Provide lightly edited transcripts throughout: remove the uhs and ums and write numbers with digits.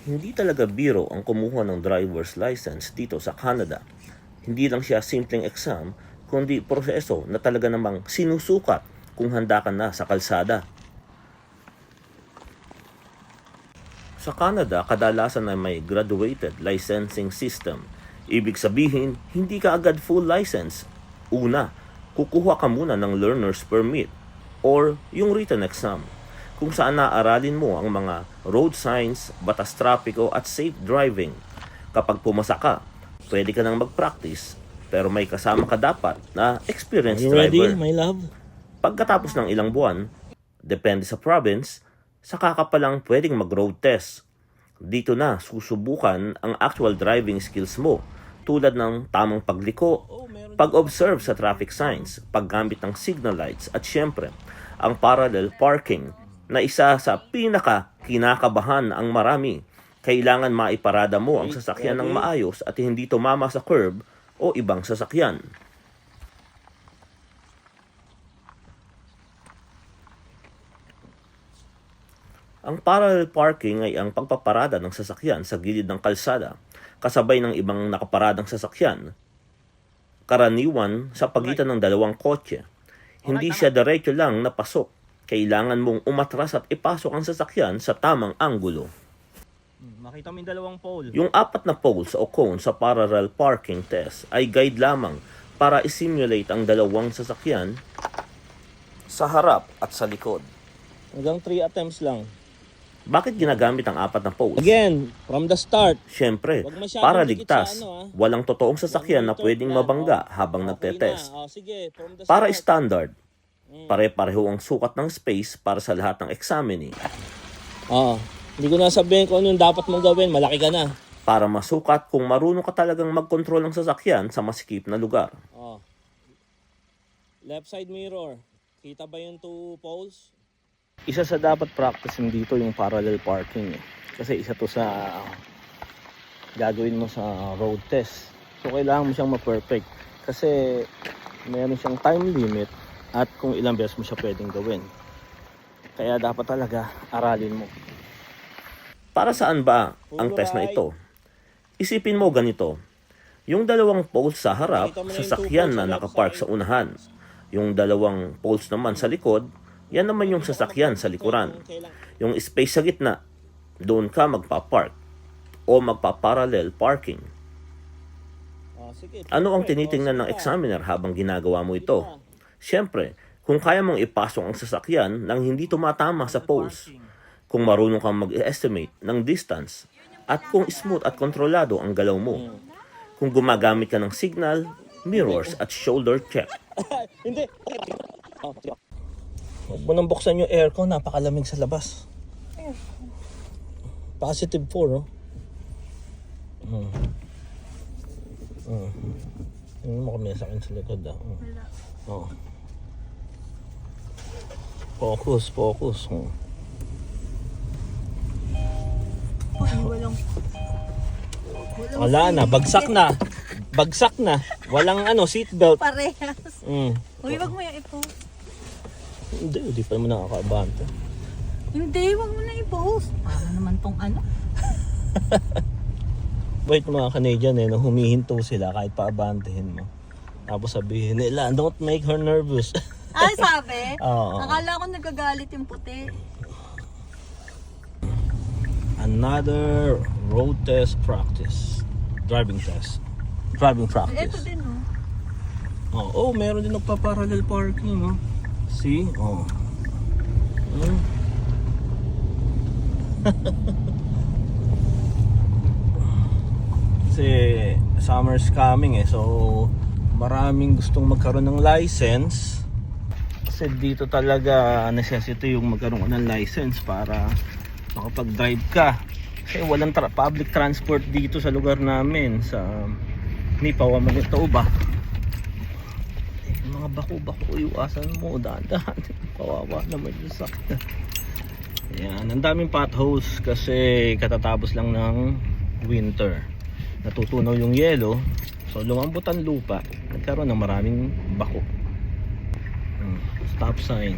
Hindi talaga biro ang kumuha ng driver's license dito sa Canada. Hindi lang siya simpleng exam, kundi proseso na talaga namang sinusukat kung handa ka na sa kalsada. Sa Canada, kadalasan ay may graduated licensing system. Ibig sabihin, hindi ka agad full license. Una, kukuha ka muna ng learner's permit or yung written exam, kung saan naaralin mo ang mga road signs, batas trapiko at safe driving. Kapag pumasa ka, pwede ka nang mag-practice, pero may kasama ka dapat na experienced driver. Ready, my love? Pagkatapos ng ilang buwan, depende sa province, saka ka palang pwedeng mag-road test. Dito na susubukan ang actual driving skills mo, tulad ng tamang pagliko, pag-observe sa traffic signs, paggamit ng signal lights, at syempre, ang parallel parking na isa sa pinaka-kinakabahan ang marami. Kailangan maiparada mo ang sasakyan ng maayos at hindi tumama sa curb o ibang sasakyan. Ang parallel parking ay ang pagpaparada ng sasakyan sa gilid ng kalsada, kasabay ng ibang nakaparadang sasakyan, karaniwan sa pagitan ng dalawang kotse. Hindi siya diretso lang na pasok. Kailangan mong umatras at ipasok ang sasakyan sa tamang anggulo. Makita mo yung dalawang pole. Yung 4 na poles o cone sa parallel parking test ay guide lamang para isimulate ang dalawang sasakyan sa harap at sa likod. Hanggang 3 attempts lang. Bakit ginagamit ang 4 na poles? Again, from the start. Siyempre, Wag masyadong para dikit ligtas, sa walang totoong sasakyan na pwedeng mabangga habang nagtetest. Sige, from the Para start. standard, pare-pareho ang sukat ng space para sa lahat ng examinee. Hindi ko nasabihin kung ano yung dapat mong gawin. Malaki ka na. Para masukat kung marunong ka talagang mag-control ng sasakyan sa masikip na lugar. Left side mirror. Kita ba yung 2 poles? Isa sa dapat practicein dito yung parallel parking Kasi isa to sa gagawin mo sa road test. So kailangan mo siyang ma-perfect. Kasi meron siyang time limit at kung ilang beses mo siya pwedeng gawin. Kaya dapat talaga aralin mo. Para saan ba ang test na ito? Isipin mo ganito. Yung dalawang poles sa harap, sasakyan na nakapark sa unahan. Yung dalawang poles naman sa likod, yan naman yung sasakyan sa likuran. Yung space sa gitna, doon ka magpa-park o magpa-parallel parking. Ano ang tinitingnan ng examiner habang ginagawa mo ito? Siyempre, kung kaya mong ipasok ang sasakyan nang hindi tumatama sa poles, kung marunong kang mag-estimate ng distance, at kung smooth at kontrolado ang galaw mo, kung gumagamit ka ng signal, mirrors at shoulder check. Hindi. Huwag mo nang buksan yung aircon. Napakalamig sa labas. Positive 4, oh. Ano mo kami sa akin sa likod, ah. Oh. Focus. Wala na, bagsak na. Walang seatbelt. Parehas. Uy, wag mo yung i-post. Hindi pa naman nakakaabante. Hindi, wag mo na i-post. Para naman tong Wait, mga Canadian nung humihinto sila kahit paabantehin mo. Tapos sabihin nila, don't make her nervous. Ay, sabi? Oo. Akala ko nagagalit yung puti. Another road test practice. Driving practice. Ito din, oh. Oh, meron din nagpa-parallel parking, oh. See? Oh. Kasi summer's coming so maraming gustong magkaroon ng license. Kasi dito talaga necessity yung magkaroon ng license para makapag-drive ka. Kasi walang public transport dito sa lugar namin sa Nipawa, Manitoba. Mga bako-bako, iwasan mo, dahan-dahan. Kawawa naman yung sakit. Ayan, ang daming potholes kasi katatapos lang ng winter. Natutunaw yung yelo, so lumambot ang lupa, nagkaroon ng maraming bako. Stop sign.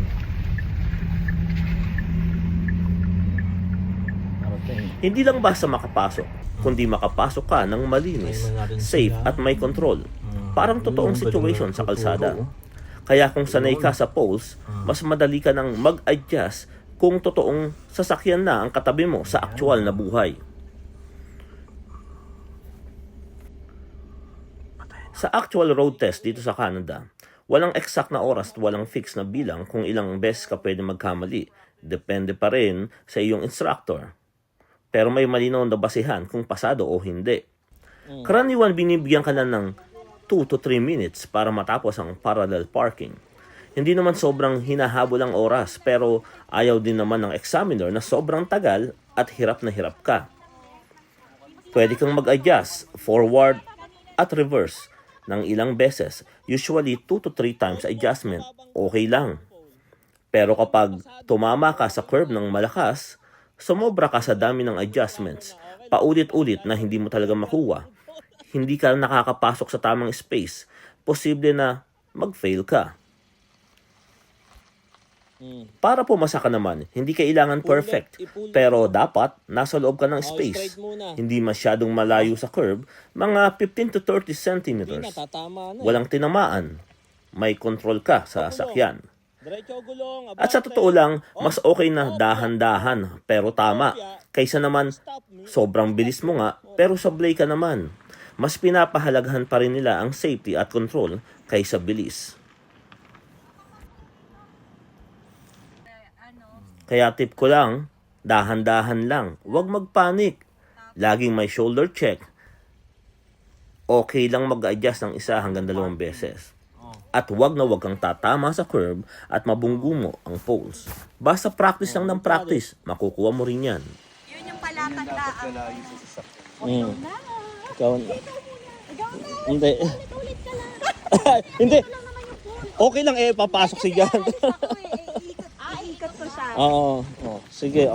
Para Hindi lang basta makapasok, kundi makapasok ka ng malinis, safe at may control. Parang totoong situation sa kalsada. Kaya kung sanay ka sa poles, mas madali ka nang mag-adjust kung totoong sasakyan na ang katabi mo sa actual na buhay. Sa actual road test dito sa Canada, walang exact na oras at walang fixed na bilang kung ilang beses ka pwede magkamali. Depende pa rin sa iyong instructor. Pero may malinaw na basehan kung pasado o hindi. Karaniwan binibigyan ka na ng 2 to 3 minutes para matapos ang parallel parking. Hindi naman sobrang hinahabol ang oras pero ayaw din naman ng examiner na sobrang tagal at hirap na hirap ka. Pwede kang mag-adjust forward at reverse ng ilang beses, usually 2 to 3 times adjustment, okay lang. Pero kapag tumama ka sa curve ng malakas, sumobra ka sa dami ng adjustments, paulit-ulit na hindi mo talaga makuha, hindi ka nakakapasok sa tamang space, posible na mag-fail ka. Para pumasa ka naman, hindi kailangan perfect, pero dapat nasa loob ka ng space. Hindi masyadong malayo sa curb, mga 15 to 30 centimeters. Walang tinamaan, may control ka sa sasakyan. At sa totoo lang, mas okay na dahan-dahan pero tama, kaysa naman sobrang bilis mo nga pero sablay ka naman. Mas pinapahalagahan pa rin nila ang safety at control kaysa bilis. Kaya tip ko lang, dahan-dahan lang, huwag magpanik. Laging may shoulder check. Okay lang mag-adjust ng 1 hanggang 2 beses. At huwag na huwag kang tatama sa curb at mabunggo mo ang poles. Basta practice lang ng practice, makukuha mo rin yan. Yun yung palatandaan. Ikaw hindi. Hindi. Okay lang papasok si Jan. Iikot ko siya. Oo. Sige,